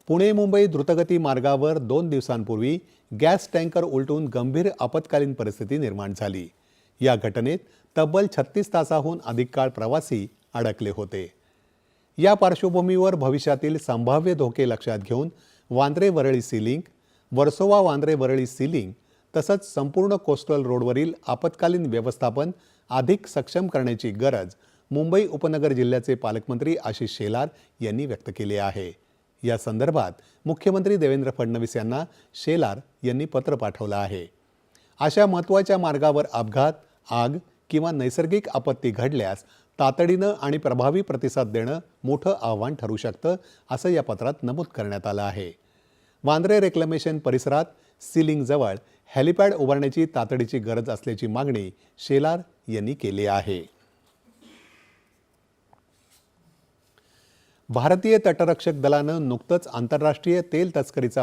पुणे मुंबई द्रुतगती मार्गावर 2 दिवसांपूर्वी गॅस टँकर उलटून गंभीर आपत्कालीन परिस्थिती निर्माण झाली। या घटनेत तब्बल 36 तासाहून अधिक काळ प्रवासी अडकले होते। या पार्श्वभूमीवर भविष्यातील संभाव्य धोके लक्षात घेऊन Bandra Worli sea link, Versova Bandra Worli sea link तसंच संपूर्ण कोस्टल रोडवरील आपत्कालीन व्यवस्थापन अधिक सक्षम करण्याची गरज मुंबई उपनगर जिल्ह्याचे पालकमंत्री आशिष शेलार यांनी व्यक्त केली आहे। या संदर्भात मुख्यमंत्री देवेंद्र फडणवीस यांना शेलार यांनी पत्र पाठवलं आहे। अशा महत्त्वाच्या मार्गावर अपघात, आग किंवा नैसर्गिक आपत्ती घडल्यास तातडीनं आणि प्रभावी प्रतिसाद देणं मोठं आव्हान ठरू शकतं, असं या पत्रात नमूद करण्यात आलं आहे। वांद्रे रेक्लेमेशन परिसरात सीलिंगजवळ हेलिपॅड उभारण्याची तातडीची गरज असल्याची मागणी शेलार यांनी केली आहे। भारतीय तटरक्षक दलानं नुकतंच आंतरराष्ट्रीय तेल तस्करीचा